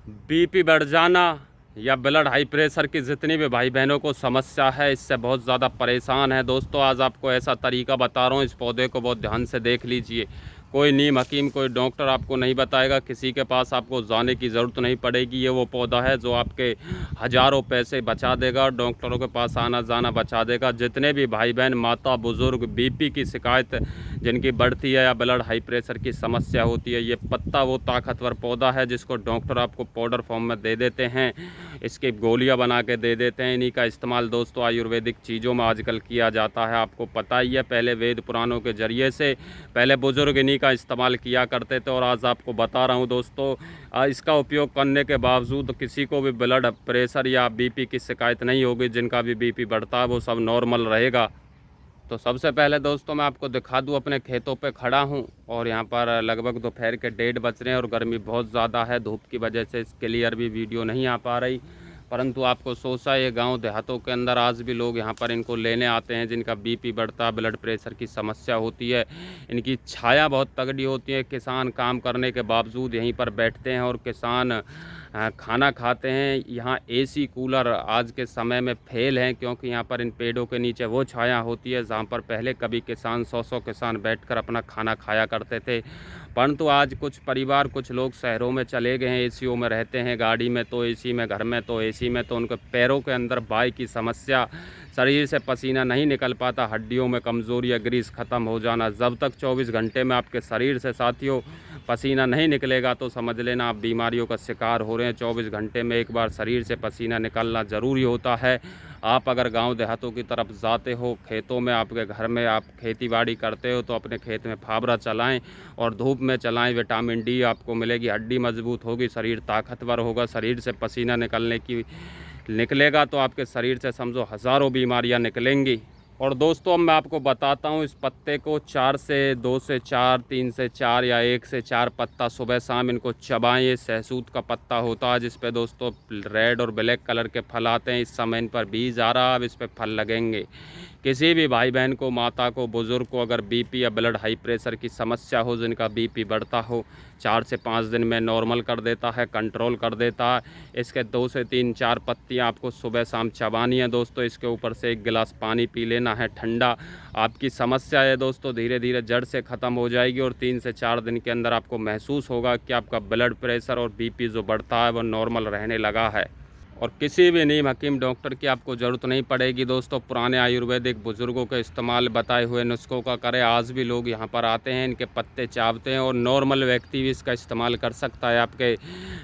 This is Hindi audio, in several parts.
बीपी बढ़ जाना या ब्लड हाई प्रेशर की जितनी भी भाई बहनों को समस्या है, इससे बहुत ज़्यादा परेशान है दोस्तों। आज आपको ऐसा तरीका बता रहा हूँ, इस पौधे को बहुत ध्यान से देख लीजिए। कोई नीम हकीम, कोई डॉक्टर आपको नहीं बताएगा, किसी के पास आपको जाने की ज़रूरत नहीं पड़ेगी। ये वो पौधा है जो आपके हज़ारों पैसे बचा देगा और डॉक्टरों के पास आना जाना बचा देगा। जितने भी भाई बहन, माता, बुज़ुर्ग बीपी की शिकायत जिनकी बढ़ती है या ब्लड हाई प्रेशर की समस्या होती है, ये पत्ता वो ताकतवर पौधा है जिसको डॉक्टर आपको पाउडर फॉर्म में दे देते हैं, इसकी गोलियां बना के दे देते हैं। इन्हीं का इस्तेमाल दोस्तों आयुर्वेदिक चीज़ों में आजकल किया जाता है। आपको पता ही है, पहले वेद पुराणों के ज़रिए से पहले बुज़ुर्ग इन्हीं का इस्तेमाल किया करते थे। और आज आपको बता रहा हूँ दोस्तों, इसका उपयोग करने के बावजूद किसी को भी ब्लड प्रेशर या बीपी की शिकायत नहीं होगी। जिनका भी बीपी बढ़ता है वो सब नॉर्मल रहेगा। तो सबसे पहले दोस्तों मैं आपको दिखा दूं, अपने खेतों पे खड़ा हूं और यहां पर लगभग दोपहर के 1:30 बज रहे हैं और गर्मी बहुत ज़्यादा है। धूप की वजह से क्लियर भी वीडियो नहीं आ पा रही, परंतु आपको सोचा, ये गांव देहातों के अंदर आज भी लोग यहां पर इनको लेने आते हैं जिनका बीपी बढ़ता, ब्लड प्रेशर की समस्या होती है। इनकी छाया बहुत तगड़ी होती है। किसान काम करने के बावजूद यहीं पर बैठते हैं और किसान खाना खाते हैं। यहाँ एसी कूलर आज के समय में फेल हैं, क्योंकि यहाँ पर इन पेड़ों के नीचे वो छाया होती है जहाँ पर पहले कभी किसान 100-100 किसान बैठकर अपना खाना खाया करते थे। परंतु आज कुछ परिवार, कुछ लोग शहरों में चले गए हैं, एसीओ में रहते हैं, गाड़ी में तो एसी में, घर में तो एसी में, तो उनके पैरों के अंदर बाई की समस्या, शरीर से पसीना नहीं निकल पाता, हड्डियों में कमज़ोरी या ग्रीस ख़त्म हो जाना। जब तक 24 घंटे में आपके शरीर से साथियों पसीना नहीं निकलेगा तो समझ लेना आप बीमारियों का शिकार हो रहे हैं। 24 घंटे में एक बार शरीर से पसीना निकलना ज़रूरी होता है। आप अगर गांव देहातों की तरफ जाते हो, खेतों में, आपके घर में आप खेती बाड़ी करते हो, तो अपने खेत में फावड़ा चलाएं और धूप में चलाएं। विटामिन डी आपको मिलेगी, हड्डी मजबूत होगी, शरीर ताकतवर होगा। शरीर से पसीना निकलेगा तो आपके शरीर से समझो हज़ारों बीमारियां निकलेंगी। और दोस्तों अब मैं आपको बताता हूँ, इस पत्ते को 2 से 4, 3 से 4 या 1 से 4 पत्ता सुबह शाम इनको चबाएं। ये सहसूत का पत्ता होता है जिस पे दोस्तों रेड और ब्लैक कलर के फल आते हैं। इस समय इन पर बीज आ रहा है, अब इस पर फल लगेंगे। किसी भी भाई बहन को, माता को, बुज़ुर्ग को अगर बीपी या ब्लड हाई प्रेशर की समस्या हो, जिनका बीपी बढ़ता हो, 4 से 5 दिन में नॉर्मल कर देता है, कंट्रोल कर देता है। इसके 2 से 3, 4 पत्तियां आपको सुबह शाम चबानी है दोस्तों। इसके ऊपर से 1 गिलास पानी पी लेना है ठंडा। आपकी समस्या है दोस्तों धीरे धीरे जड़ से ख़त्म हो जाएगी और 3 से 4 दिन के अंदर आपको महसूस होगा कि आपका ब्लड प्रेशर और बीपी जो बढ़ता है वो नॉर्मल रहने लगा है। और किसी भी नीम हकीम, डॉक्टर की आपको ज़रूरत नहीं पड़ेगी दोस्तों। पुराने आयुर्वेदिक बुज़ुर्गों के इस्तेमाल बताए हुए नुस्खों का करें। आज भी लोग यहाँ पर आते हैं, इनके पत्ते चावते हैं और नॉर्मल व्यक्ति भी इसका इस्तेमाल कर सकता है। आपके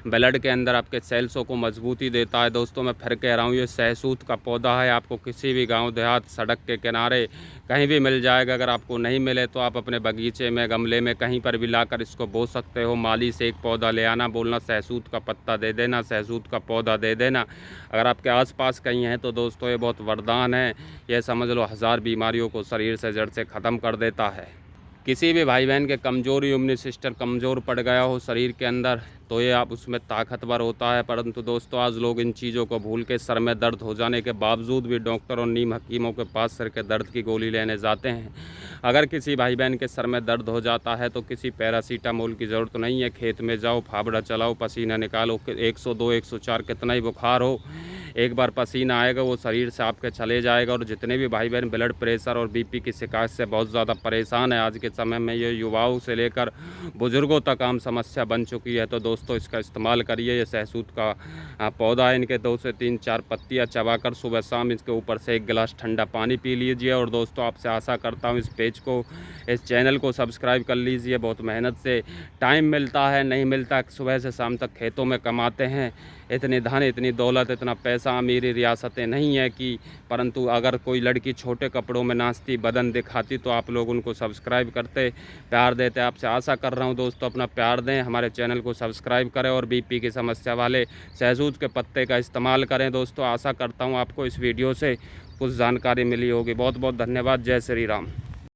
ब्लड के अंदर आपके सेल्सों को मजबूती देता है दोस्तों। मैं फिर कह रहा हूँ, ये सहसूत का पौधा है। आपको किसी भी गाँव देहात, सड़क के किनारे कहीं भी मिल जाएगा। अगर आपको नहीं मिले तो आप अपने बगीचे में, गमले में, कहीं पर भी लाकर इसको बो सकते हो। माली से एक पौधा ले आना, बोलना सहसूत का पत्ता दे देना, सहसूत का पौधा दे देना। अगर आपके आसपास कहीं है तो दोस्तों ये बहुत वरदान है। यह समझ लो 1000 बीमारियों को शरीर से जड़ से ख़त्म कर देता है। किसी भी भाई बहन के कमज़ोर इम्यून सिस्टम कमज़ोर पड़ गया हो शरीर के अंदर, तो ये आप उसमें ताकतवर होता है। परंतु दोस्तों आज लोग इन चीज़ों को भूल के सर में दर्द हो जाने के बावजूद भी डॉक्टर और नीम हकीमों के पास सर के दर्द की गोली लेने जाते हैं। अगर किसी भाई बहन के सर में दर्द हो जाता है तो किसी पैरासीटामोल की ज़रूरत नहीं है। खेत में जाओ, फावड़ा चलाओ, पसीना निकालो, 102, 104 कितना ही बुखार हो, एक बार पसीना आएगा वो शरीर से आपके चले जाएगा। और जितने भी भाई बहन ब्लड प्रेशर और बीपी की शिकायत से बहुत ज़्यादा परेशान है, आज के समय में ये युवाओं से लेकर बुज़ुर्गों तक आम समस्या बन चुकी है, तो दोस्तों इसका इस्तेमाल करिए। ये सहसूत का पौधा है, इनके 2 से 3, 4 पत्तियाँ चबाकर सुबह शाम इसके ऊपर से 1 गिलास ठंडा पानी पी लीजिए। और दोस्तों आपसे आशा करता हूँ इस पेज को, इस चैनल को सब्सक्राइब कर लीजिए। बहुत मेहनत से टाइम मिलता है, नहीं मिलता, सुबह से शाम तक खेतों में कमाते हैं। इतनी धन, इतनी दौलत, इतना पैसा अमीरी रियासतें नहीं है कि, परंतु अगर कोई लड़की छोटे कपड़ों में नाचती, बदन दिखाती, तो आप लोग उनको सब्सक्राइब करते, प्यार देते। आपसे आशा कर रहा हूं दोस्तों अपना प्यार दें, हमारे चैनल को सब्सक्राइब करें और बीपी की समस्या वाले सहसूत के पत्ते का इस्तेमाल करें दोस्तों। आशा करता हूँ आपको इस वीडियो से कुछ जानकारी मिली होगी। बहुत बहुत धन्यवाद। जय श्री राम।